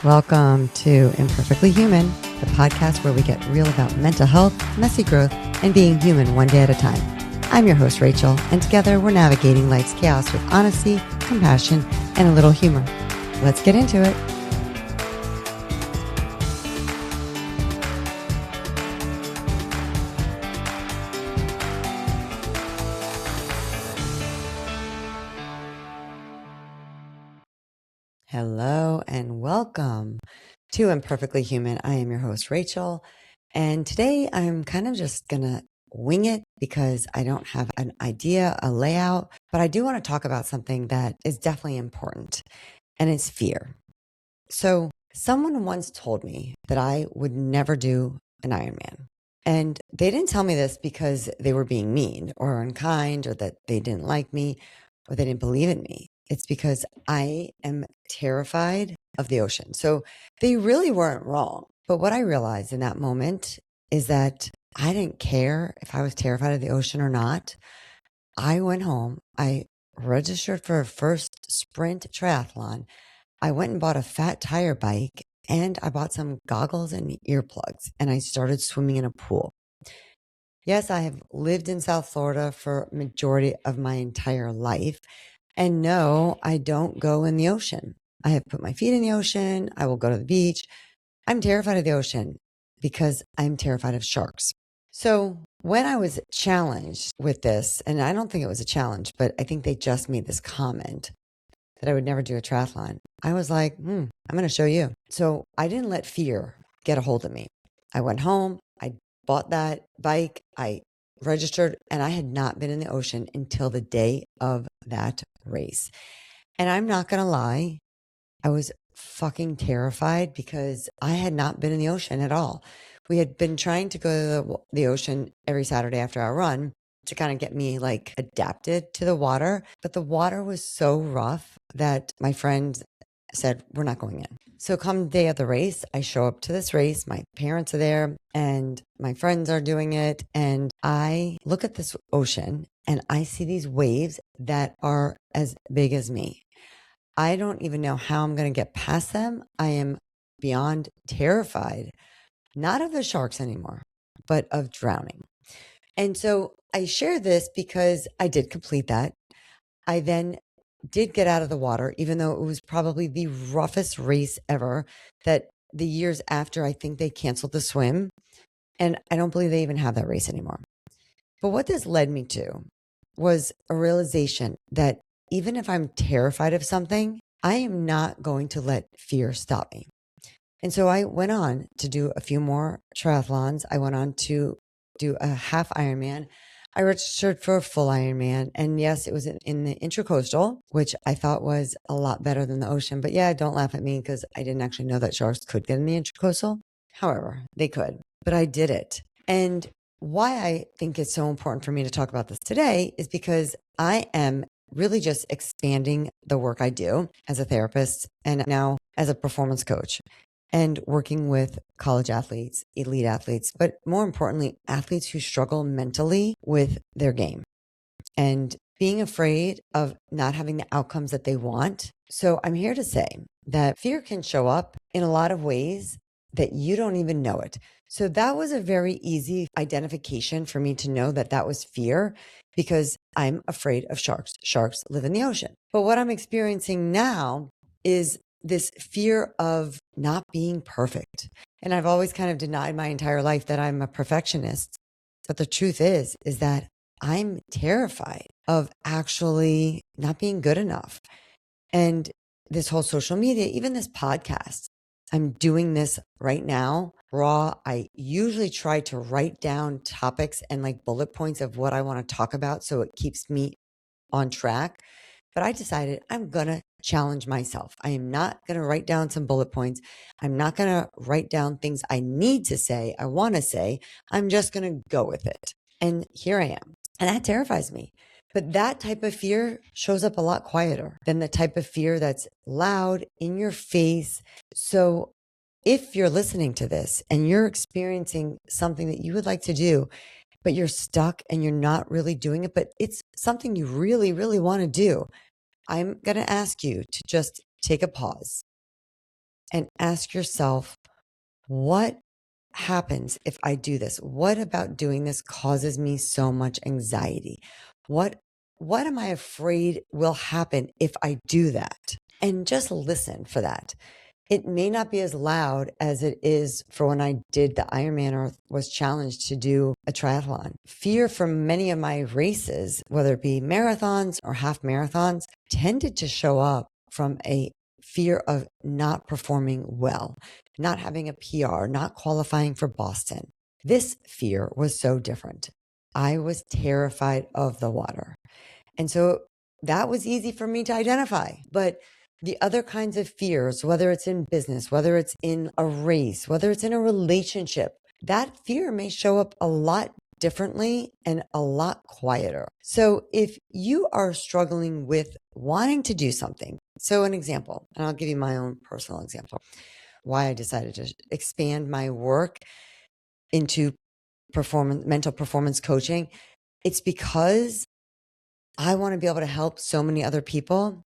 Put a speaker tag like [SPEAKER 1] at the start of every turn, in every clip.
[SPEAKER 1] Welcome to Imperfectly Human, the podcast where we get real about mental health, messy growth, and being human one day at a time. I'm your host, Rachel, and together we're navigating life's chaos with honesty, compassion, and a little humor. Let's get into it. Hello and welcome to Imperfectly Human. I am your host, Rachel, and today I'm kind of just going to wing it because I don't have an idea, a layout, but I do want to talk about something that is definitely important, and it's fear. So someone once told me that I would never do an Ironman. And they didn't tell me this because they were being mean or unkind or that they didn't like me or they didn't believe in me. It's because I am terrified of the ocean. So they really weren't wrong. But what I realized in that moment is that I didn't care if I was terrified of the ocean or not. I went home. I registered for a first sprint triathlon. I went and bought a fat tire bike and I bought some goggles and earplugs and I started swimming in a pool. Yes, I have lived in South Florida for majority of my entire life. And no, I don't go in the ocean. I have put my feet in the ocean. I will go to the beach. I'm terrified of the ocean because I'm terrified of sharks. So when I was challenged with this, and I don't think it was a challenge, but I think they just made this comment that I would never do a triathlon. I was like, I'm going to show you. So I didn't let fear get a hold of me. I went home. I bought that bike. I registered and I had not been in the ocean until the day of that race. And I'm not going to lie. I was fucking terrified because I had not been in the ocean at all. We had been trying to go to the ocean every Saturday after our run to kind of get me like adapted to the water. But the water was so rough that my friend said, we're not going in. So come the day of the race, I show up to this race. My parents are there and my friends are doing it. And I look at this ocean and I see these waves that are as big as me. I don't even know how I'm going to get past them. I am beyond terrified, not of the sharks anymore, but of drowning. And so I share this because I did complete that. I then did get out of the water, even though it was probably the roughest race ever, that the years after, I think they canceled the swim. And I don't believe they even have that race anymore. But what this led me to was a realization that even if I'm terrified of something, I am not going to let fear stop me. And so I went on to do a few more triathlons. I went on to do a half Ironman. I registered for a full Ironman. And yes, it was in the intracoastal, which I thought was a lot better than the ocean. But yeah, don't laugh at me because I didn't actually know that sharks could get in the intracoastal. However, they could, but I did it. And why I think it's so important for me to talk about this today is because I am really just expanding the work I do as a therapist and now as a performance coach and working with college athletes, elite athletes, but more importantly, athletes who struggle mentally with their game and being afraid of not having the outcomes that they want. So I'm here to say that fear can show up in a lot of ways that you don't even know it. So that was a very easy identification for me to know that that was fear because I'm afraid of sharks. Sharks live in the ocean. But what I'm experiencing now is this fear of not being perfect. And I've always kind of denied my entire life that I'm a perfectionist. But the truth is that I'm terrified of actually not being good enough. And this whole social media, even this podcast, I'm doing this right now raw. I usually try to write down topics and like bullet points of what I want to talk about so it keeps me on track. But I decided I'm going to challenge myself. I am not going to write down some bullet points. I'm not going to write down things I need to say, I want to say. I'm just going to go with it. And here I am. And that terrifies me. But that type of fear shows up a lot quieter than the type of fear that's loud in your face. So if you're listening to this and you're experiencing something that you would like to do, but you're stuck and you're not really doing it, but it's something you really, really want to do, I'm going to ask you to just take a pause and ask yourself, what happens if I do this? What about doing this causes me so much anxiety? What what am I afraid will happen if I do that? And just listen for that. It may not be as loud as it is for when I did the Ironman or was challenged to do a triathlon. Fear from many of my races, whether it be marathons or half marathons, tended to show up from a fear of not performing well, not having a PR, not qualifying for Boston. This fear was so different. I was terrified of the water. And so that was easy for me to identify. But the other kinds of fears, whether it's in business, whether it's in a race, whether it's in a relationship, that fear may show up a lot differently and a lot quieter. So if you are struggling with wanting to do something, so an example, and I'll give you my own personal example, why I decided to expand my work into mental performance coaching, it's because I want to be able to help so many other people,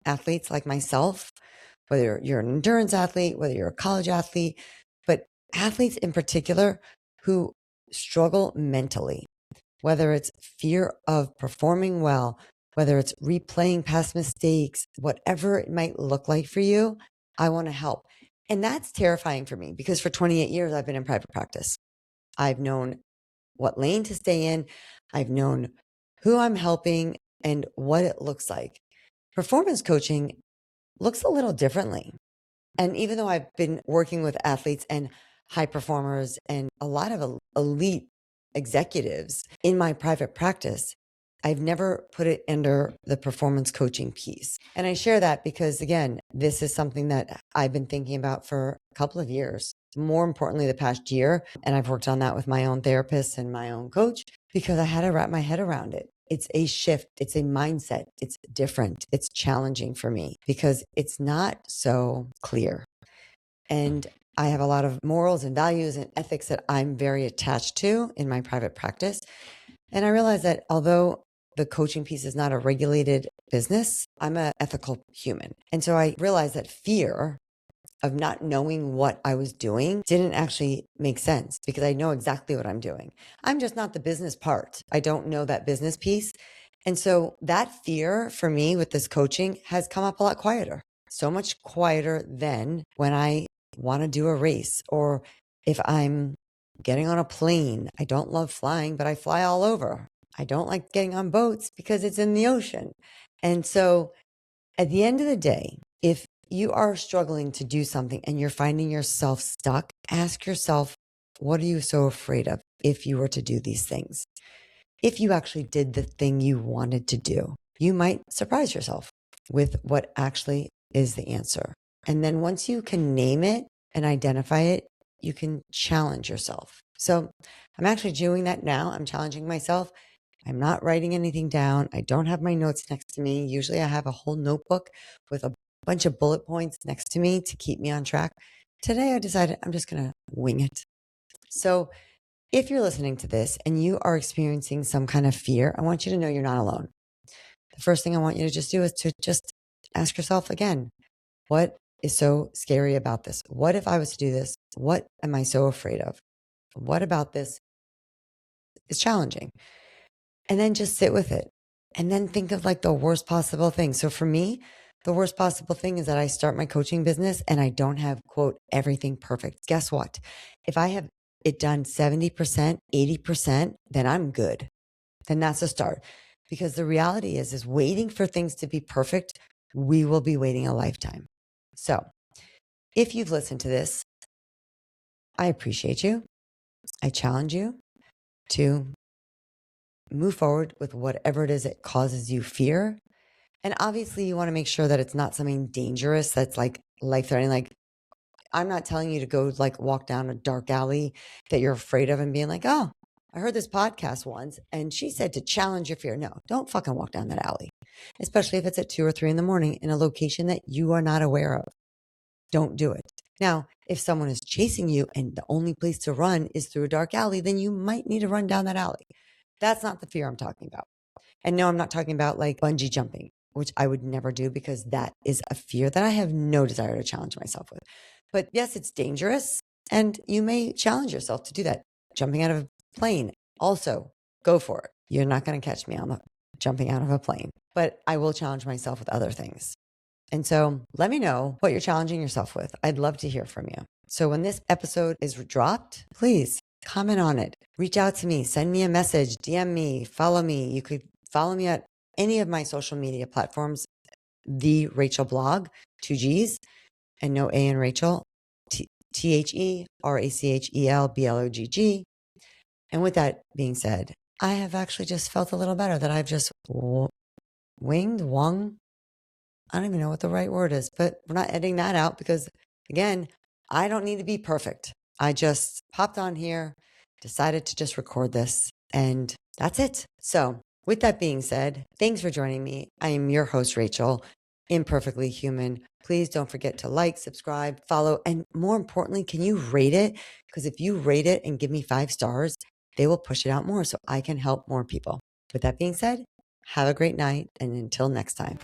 [SPEAKER 1] athletes like myself, whether you're an endurance athlete, whether you're a college athlete, but athletes in particular who struggle mentally, whether it's fear of performing well, whether it's replaying past mistakes, whatever it might look like for you, I want to help. And that's terrifying for me because for 28 years, I've been in private practice. I've known what lane to stay in. I've known who I'm helping and what it looks like. Performance coaching looks a little differently. And even though I've been working with athletes and high performers and a lot of elite executives in my private practice, I've never put it under the performance coaching piece. And I share that because, again, this is something that I've been thinking about for a couple of years, more importantly, the past year. And I've worked on that with my own therapist and my own coach because I had to wrap my head around it. It's a shift. It's a mindset. It's different. It's challenging for me because it's not so clear. And I have a lot of morals and values and ethics that I'm very attached to in my private practice. And I realize that although the coaching piece is not a regulated business, I'm an ethical human. And so I realized that fear of not knowing what I was doing didn't actually make sense because I know exactly what I'm doing. I'm just not the business part. I don't know that business piece. And so that fear for me with this coaching has come up a lot quieter, so much quieter than when I want to do a race or if I'm getting on a plane. I don't love flying, but I fly all over. I don't like getting on boats because it's in the ocean. And so at the end of the day, if you are struggling to do something and you're finding yourself stuck, ask yourself, what are you so afraid of if you were to do these things? If you actually did the thing you wanted to do, you might surprise yourself with what actually is the answer. And then once you can name it and identify it, you can challenge yourself. So I'm actually doing that now. I'm challenging myself. I'm not writing anything down. I don't have my notes next to me. Usually I have a whole notebook with a bunch of bullet points next to me to keep me on track. Today I decided I'm just going to wing it. So if you're listening to this and you are experiencing some kind of fear, I want you to know you're not alone. The first thing I want you to just do is to just ask yourself again, what is so scary about this? What if I was to do this? What am I so afraid of? What about this is challenging? And then just sit with it and then think of like the worst possible thing. So for me, the worst possible thing is that I start my coaching business and I don't have, quote, everything perfect. Guess what? If I have it done 70%, 80%, then I'm good. Then that's a start. Because the reality is waiting for things to be perfect, we will be waiting a lifetime. So if you've listened to this, I appreciate you. I challenge you to move forward with whatever it is that causes you fear. And obviously, you want to make sure that it's not something dangerous that's like life threatening. Like, I'm not telling you to go like walk down a dark alley that you're afraid of and being like, oh, I heard this podcast once and she said to challenge your fear. No, don't fucking walk down that alley, especially if it's at 2 or 3 in the morning in a location that you are not aware of. Don't do it. Now, if someone is chasing you and the only place to run is through a dark alley, then you might need to run down that alley. That's not the fear I'm talking about. And no, I'm not talking about like bungee jumping. which I would never do because that is a fear that I have no desire to challenge myself with. But yes, it's dangerous and you may challenge yourself to do that. Jumping out of a plane, also go for it. You're not going to catch me on jumping out of a plane, but I will challenge myself with other things. And so let me know what you're challenging yourself with. I'd love to hear from you. So when this episode is dropped, please comment on it. Reach out to me, send me a message, DM me, follow me. You could follow me at any of my social media platforms, The Rachel Blog, 2 G's, and no A in Rachel, TheRachelBlogg. And with that being said, I have actually just felt a little better that I've just wung. I don't even know what the right word is, but we're not editing that out because, again, I don't need to be perfect. I just popped on here, decided to just record this, and that's it. So, with that being said, thanks for joining me. I am your host, Rachel, Imperfectly Human. Please don't forget to like, subscribe, follow, and more importantly, can you rate it? Because if you rate it and give me 5 stars, they will push it out more so I can help more people. With that being said, have a great night, and until next time.